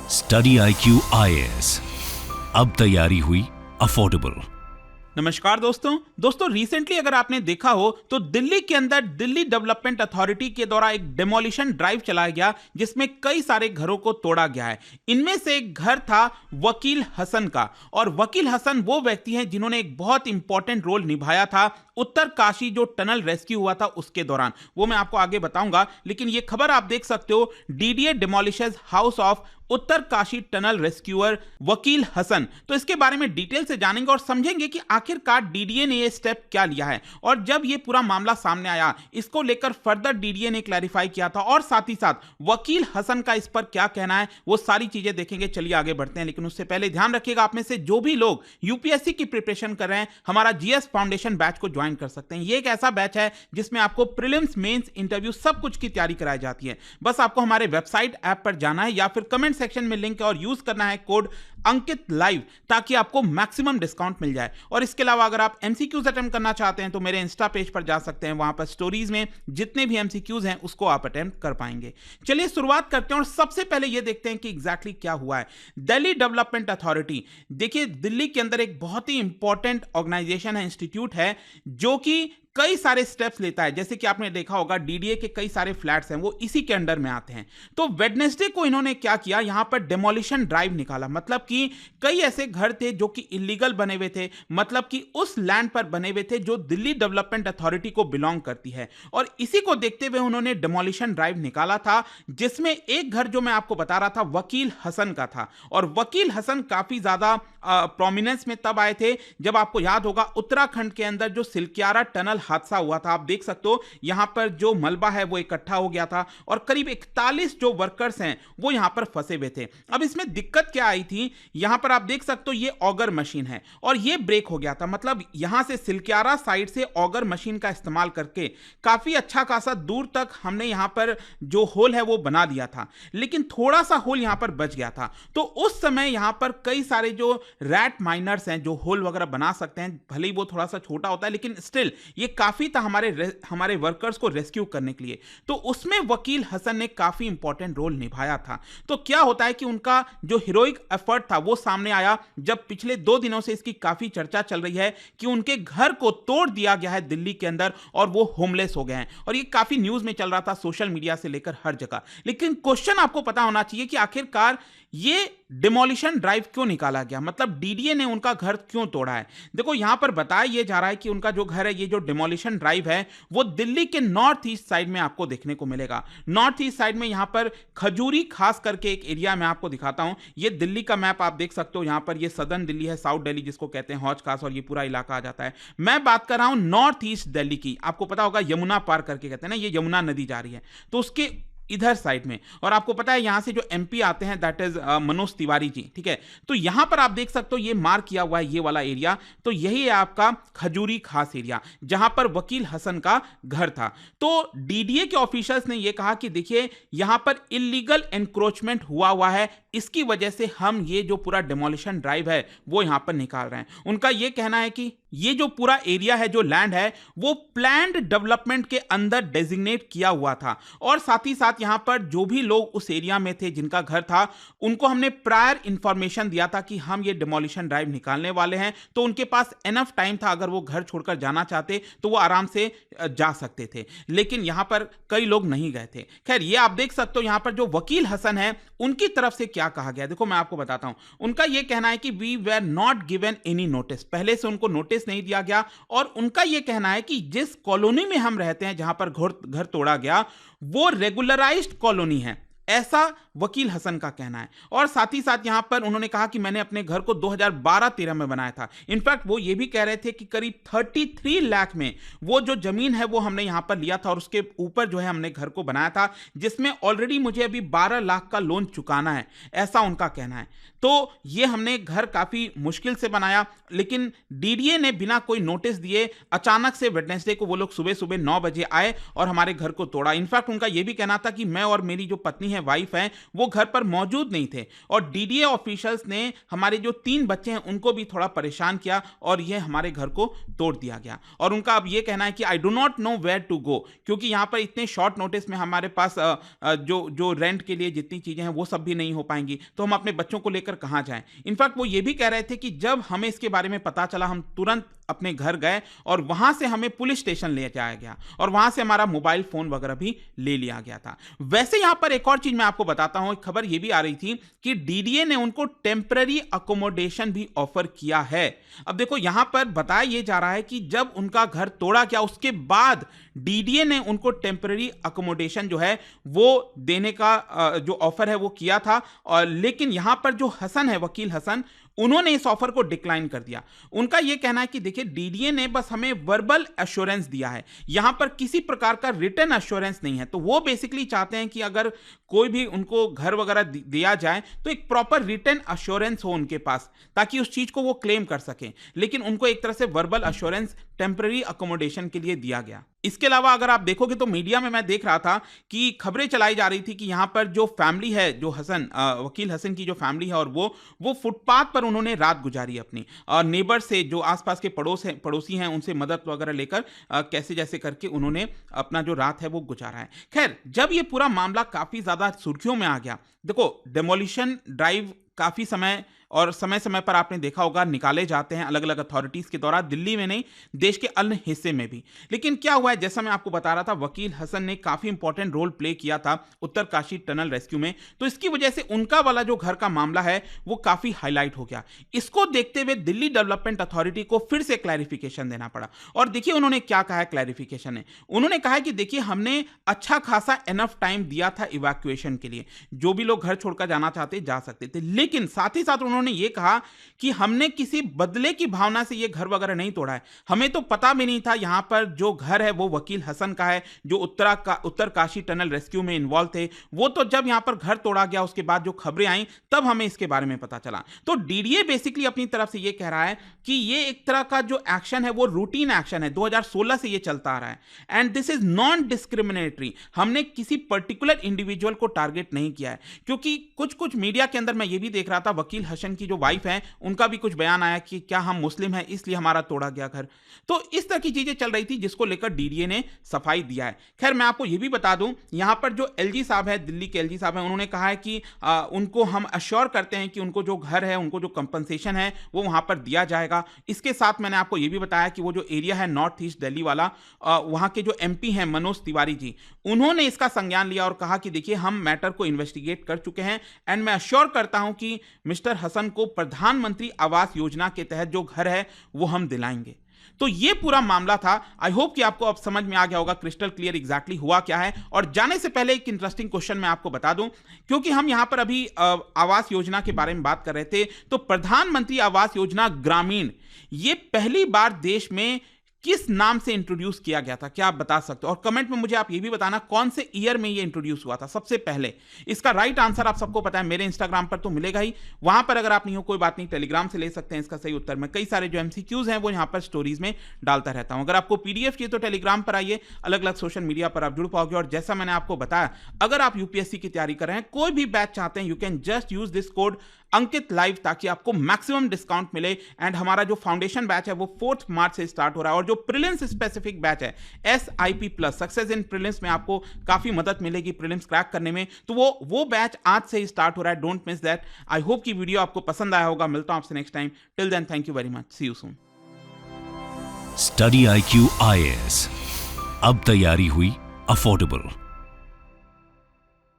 Study IQ IAS, अब तैयारी हुई अफोर्डेबल। नमस्कार दोस्तों रिसेंटली अगर आपने देखा हो तो दिल्ली के अंदर दिल्ली डेवलपमेंट अथॉरिटी के द्वारा एक डेमोलिशन ड्राइव चलाया गया जिसमें कई सारे घरों को तोड़ा गया है। इनमें से एक घर था वकील हसन का, और वकील हसन वो व्यक्ति हैं जिन्होंने एक बहुत इंपॉर्टेंट रोल निभाया था उत्तरकाशी जो टनल रेस्क्यू हुआ था उसके दौरान। वो मैं आपको आगे बताऊंगा, लेकिन ये खबर आप देख सकते हो, DDA demolishes house of Uttarkashi tunnel rescuer Vakil Hasan. तो इसके बारे में डिटेल से जानेंगे और समझेंगे कि आखिरकार DDA ने ये स्टेप क्या लिया है, और जब ये पूरा मामला सामने आया इसको लेकर फर्दर DDA ने क्लैरिफाई किया था, और साथ ही साथ वकील हसन का इस पर क्या कहना है, वो सारी चीजें देखेंगे। चलिए आगे बढ़ते हैं, लेकिन उससे पहले ध्यान रखिएगा, आप में से जो भी लोग UPSC की प्रिपरेशन कर रहे हैं हमारा GS फाउंडेशन बैच को ज्वाइन कर सकते हैं। ये एक ऐसा बैच है जिसमें आपको प्रीलिम्स, मेंस, इंटरव्यू सब कुछ की तैयारी कराई जाती है। बस आपको हमारे वेबसाइट ऐप पर जाना है या फिर कमेंट सेक्शन में लिंक है और यूज करना है कोड अंकित लाइव, ताकि आपको मैक्सिमम डिस्काउंट मिल जाए। और इसके अलावा अगर आप MCQs अटेम्प्ट करना चाहते हैं तो मेरे इंस्टा पेज पर जा सकते हैं, वहां पर स्टोरीज में जितने भी MCQs हैं उसको आप अटेम्प्ट कर पाएंगे। चलिए शुरुआत करते हैं और सबसे पहले ये देखते हैं कि एग्जैक्टली क्या हुआ है। दिल्ली डेवलपमेंट अथॉरिटी, देखिए दिल्ली के अंदर एक बहुत ही इंपॉर्टेंट ऑर्गेनाइजेशन है, इंस्टीट्यूट है, जो कि कई सारे स्टेप्स लेता है। जैसे कि आपने देखा होगा DDA के कई सारे फ्लैट्स हैं वो इसी के अंडर में आते हैं। तो वेडनेसडे को इन्होंने क्या किया, यहां पर डेमोलिशन ड्राइव निकाला। मतलब कि कई ऐसे घर थे जो कि इलीगल बने हुए थे, मतलब कि उस लैंड पर बने हुए थे जो दिल्ली डेवलपमेंट अथॉरिटी को बिलोंग करती है, और इसी को देखते हुए उन्होंने डेमोलिशन ड्राइव निकाला था, जिसमें एक घर जो मैं आपको बता रहा था वकील हसन का था। और वकील हसन काफी ज्यादा प्रोमिनेंस में तब आए थे जब आपको याद होगा उत्तराखंड के अंदर जो सिलक्यारा टनल हादसा हुआ था। आप देख सकते हो यहां पर जो मलबा है वो इकट्ठा हो गया था और करीब 41 जो वर्कर्स हैं वो यहां पर फंसे हुए थे। अब इसमें दिक्कत क्या आई थी, यहां पर आप देख सकते हो ये ऑगर मशीन है और ये ब्रेक हो गया था। मतलब यहां से सिलक्यारा साइड से ऑगर मशीन का इस्तेमाल करके काफी अच्छा खासा दूर तक हमने यहां पर जो होल है वो बना दिया था, लेकिन थोड़ा सा होल यहां पर बच गया था। तो उस समय यहां पर कई सारे जो रैट माइनर्स हैं जो होल वगैरह बना सकते हैं, भले ही वो थोड़ा सा छोटा होता है लेकिन स्टिल ये काफी था हमारे वर्कर्स को रेस्क्यू करने के लिए। तो उसमें वकील हसन ने काफी इंपॉर्टेंट रोल निभाया था। तो क्या होता है कि उनका जो हीरोइक एफर्ट था वो सामने आया जब पिछले 2 दिनों से इसकी काफी चर्चा चल रही है कि उनके घर को तोड़ दिया गया है दिल्ली के अंदर और वो होमलेस हो गए हैं, और ये काफी न्यूज में चल रहा था, सोशल मीडिया से लेकर हर जगह। लेकिन क्वेश्चन आपको पता होना चाहिए कि आखिरकार ये डिमोलिशन ड्राइव क्यों निकाला गया, मतलब DDA ने उनका घर क्यों तोड़ा है। देखो यहां पर बताया यह जा रहा है कि उनका जो घर है, ये जो डिमोलिशन ड्राइव है वो दिल्ली के नॉर्थ ईस्ट साइड में आपको देखने को मिलेगा। नॉर्थ ईस्ट साइड में यहां पर खजूरी खास करके एक एरिया में आपको दिखाता हूं। ये दिल्ली का मैप आप देख सकते हो, यहां पर ये सदर्न दिल्ली है, साउथ दिल्ली जिसको कहते हैं हौज खास, और ये पूरा इलाका आ जाता है। मैं बात कर रहा हूं नॉर्थ ईस्ट दिल्ली की। आपको पता होगा यमुना पार करके कहते हैं ना, ये यमुना नदी जा रही है, तो उसके इधर साइड में। और आपको पता है यहां से जो MP आते हैं दैट इज मनोज तिवारी जी, ठीक है। तो यहां पर आप देख सकते हो ये मार्क किया हुआ है ये वाला एरिया, तो यही है आपका खजूरी खास एरिया जहां पर वकील हसन का घर था। तो DDA के ऑफिशियल्स ने यह कहा कि देखिए यहां पर इलीगल एनक्रोचमेंट हुआ है, इसकी वजह से हम ये जो पूरा डेमोलिशन ड्राइव है वो यहां पर निकाल रहे हैं। उनका यह कहना है कि ये जो पूरा एरिया है, जो लैंड है, वो प्लैन्ड डेवलपमेंट के अंदर डेजिग्नेट किया हुआ था, और साथ ही साथ यहां पर जो भी लोग उस एरिया में थे जिनका घर था उनको हमने प्रायर इंफॉर्मेशन दिया था कि हम ये डिमोलिशन ड्राइव निकालने वाले हैं, तो उनके पास एनफ टाइम था, अगर वो घर छोड़कर जाना चाहते तो वो आराम से जा सकते थे। लेकिन यहां पर कई लोग नहीं गए थे। खैर ये आप देख सकते हो यहां पर जो वकील हसन है उनकी तरफ से क्या कहा गया, देखो मैं आपको बताता हूं। उनका यह कहना है कि we were not given any notice, पहले से उनको नोटिस नहीं दिया गया, और उनका यह कहना है कि जिस कॉलोनी में हम रहते हैं जहां पर घर तोड़ा गया वो रेगुलराइज्ड कॉलोनी है, ऐसा वकील हसन का कहना है। और साथ ही साथ यहां पर उन्होंने कहा कि मैंने अपने घर को 2012-13 में बनाया था। इनफैक्ट वो ये भी कह रहे थे कि करीब 33 लाख में वो जो जमीन है वो हमने यहां पर लिया था और उसके ऊपर जो है हमने घर को बनाया था, जिसमें ऑलरेडी मुझे अभी 12 लाख का लोन चुकाना है, ऐसा उनका कहना है। तो ये हमने घर काफी मुश्किल से बनाया, लेकिन DDA ने बिना कोई नोटिस दिए अचानक से वेडनेसडे को वो लोग सुबह सुबह 9 बजे आए और हमारे घर को तोड़ा। इनफैक्ट उनका यह भी कहना था कि मैं और मेरी जो पत्नी है, वाइफ है, वो घर पर मौजूद नहीं थे और डीडीए ऑफिशियल्स ने हमारे जो 3 बच्चे हैं उनको भी थोड़ा परेशान किया और ये हमारे घर को तोड़ दिया गया। और उनका अब ये कहना है कि I do not know where to go, क्योंकि यहाँ पर इतने शॉर्ट नोटिस में हमारे पास जो रेंट के लिए जितनी चीजें हैं वो सब भी नहीं हो पाएंगी, तो हम अपने बच्चों को लेकर कहाँ जाएं। इनफैक्ट वो ये भी कह रहे थे कि जब हमें इसके बारे में पता चला हम तुरंत अपने घर गए और वहां से हमें पुलिस स्टेशन ले जाया गया और वहां से हमारा मोबाइल फोन वगैरह भी ले लिया गया था। वैसे यहां पर एक और चीज मैं आपको बताता हूं, एक खबर यह भी आ रही थी कि डीडीए ने उनको टेम्पररी अकोमोडेशन भी ऑफर किया है। अब देखो यहां पर बताया यह जा रहा है कि जब उनका घर तोड़ा गया उसके बाद डीडीए ने उनको टेम्पररी अकोमोडेशन जो है वो देने का जो ऑफर है वो किया था, और लेकिन यहां पर जो हसन है, वकील हसन, उन्होंने इस ऑफर को डिक्लाइन कर दिया। उनका यह कहना है कि देखिए डीडीए ने बस हमें वर्बल एश्योरेंस दिया है, यहां पर किसी प्रकार का रिटन एश्योरेंस नहीं है। तो वो बेसिकली चाहते हैं कि अगर कोई भी उनको घर वगैरह दिया जाए तो एक प्रॉपर रिटन एश्योरेंस हो उनके पास, ताकि उस चीज को वो क्लेम कर सकें। लेकिन उनको एक तरह से वर्बल एश्योरेंस टेम्पररी अकोमोडेशन के लिए दिया गया। इसके अलावा अगर आप देखोगे तो मीडिया में मैं देख रहा था कि खबरें चलाई जा रही थी कि यहां पर जो फैमिली है, जो हसन वकील हसन की जो फैमिली है, और वो फुटपाथ पर उन्होंने रात गुजारी अपनी, और नेबर से जो आसपास के पड़ोसी हैं उनसे मदद वगैरह लेकर कैसे जैसे करके उन्होंने अपना जो रात है वो गुजारा है। खैर, जब ये पूरा मामला काफी ज्यादा सुर्खियों में आ गया, देखो डेमोलिशन ड्राइव काफी समय समय पर आपने देखा होगा निकाले जाते हैं अलग अलग अथॉरिटीज के द्वारा, दिल्ली में नहीं देश के अन्य हिस्से में भी। लेकिन क्या हुआ है, जैसा मैं आपको बता रहा था, वकील हसन ने काफी इंपॉर्टेंट रोल प्ले किया था उत्तरकाशी टनल रेस्क्यू में, तो इसकी वजह से उनका वाला जो घर का मामला है वो काफी हाईलाइट हो गया। इसको देखते हुए दिल्ली डेवलपमेंट अथॉरिटी को फिर से क्लैरिफिकेशन देना पड़ा। और देखिए उन्होंने क्या कहा है क्लैरिफिकेशन में, उन्होंने कहा है कि देखिए हमने अच्छा खासा एनफ टाइम दिया था इवैक्यूएशन के लिए, जो भी लोग घर छोड़कर जाना चाहते जा सकते थे, लेकिन साथ ही साथ उन्होंने ये कहा कि हमने किसी बदले की भावना से ये घर वगैरह नहीं तोड़ा है। हमें तो पता भी नहीं था यहां पर जो घर है वो वकील हसन का है, जो उत्तरकाशी टनल रेस्क्यू में इन्वॉल्व थे। वो तो जब यहां पर घर तोड़ा गया उसके बाद जो खबरें आई तब हमें इसके बारे में पता चला। तो डीडीए बेसिकली अपनी तरफ से ये कह रहा है कि ये एक तरह का जो एक्शन है वो रूटीन एक्शन है, 2016 से ये चलता आ रहा है, and this is non discriminatory. हमने किसी पर्टिकुलर इंडिविजुअल को टारगेट नहीं किया है, क्योंकि कुछ मीडिया के अंदर मैं ये भी देख रहा था, वकील हसन की जो वाइफ है उनका भी कुछ बयान आया कि क्या हम मुस्लिम हैं इसलिए हमारा तोड़ा गया घर। तो इस तरह की चीजें चल रही थी जिसको लेकर डीडीए ने सफाई दिया है। खैर, मैं आपको यह भी बता दूं, यहां पर जो एलजी साहब है, दिल्ली के एलजी साहब हैं, उन्होंने कहा है कि उनको हम अश्योर करते हैं कि उनको जो घर है, उनको जो कंपनसेशन है वो वहां पर दिया जाएगा। इसके साथ मैंने आपको यह भी बताया कि वो जो एरिया है नॉर्थ ईस्ट दिल्ली वाला, वहां के जो एमपी हैं मनोज तिवारी जी, उन्होंने इसका संज्ञान लिया और कहा कि देखिए हम मैटर को इन्वेस्टिगेट कर चुके हैं, एंड मैं अश्योर करता हूं कि मिस्टर हसन को प्रधानमंत्री आवास योजना के तहत जो घर है वो हम दिलाएंगे। तो ये पूरा मामला था। आई होप कि आपको अब समझ में आ गया होगा क्रिस्टल क्लियर एग्जैक्टली हुआ क्या है। और जाने से पहले एक इंटरेस्टिंग क्वेश्चन मैं आपको बता दूं, क्योंकि हम यहां पर अभी आवास योजना के बारे में बात कर रहे थे, तो प्रधानमंत्री आवास योजना ग्रामीण ये पहली बार देश में किस नाम से इंट्रोड्यूस किया गया था, क्या आप बता सकते हो? और कमेंट में मुझे आप ये भी बताना कौन से ईयर में ये इंट्रोड्यूस हुआ था सबसे पहले। इसका राइट आंसर आप सबको पता है, मेरे इंस्टाग्राम पर तो मिलेगा ही, वहां पर अगर आप नहीं हो कोई बात नहीं, टेलीग्राम से ले सकते हैं इसका सही उत्तर। मैं कई सारे जो एमसीक्यूज हैं वो यहां पर स्टोरीज में डालता रहता हूं। अगर आपको पीडीएफ चाहिए तो टेलीग्राम पर आइए, अलग अलग सोशल मीडिया पर आप जुड़ पाओगे। और जैसा मैंने आपको बताया, अगर आप यूपीएससी की तैयारी कर रहे हैं, कोई भी बैच चाहते हैं, you can just use this code Ankit live, ताकि आपको मैक्सिमम डिस्काउंट मिले। एंड हमारा जो फाउंडेशन बैच है वो 4 मार्च से स्टार्ट हो रहा है, और जो प्रीलिम्स स्पेसिफिक बैच है SIP plus success in prelims में आपको काफी मदद मिलेगी प्रीलिम्स क्रैक करने में, तो वो बैच आज से ही स्टार्ट हो रहा है। Don't miss that. I hope कि वीडियो आपको पसंद आया होगा। मिलता हूं आपसे next time. Till then, thank you very much. See you soon. Study IQ IAS, अब तैयारी हुई अफोर्डेबल।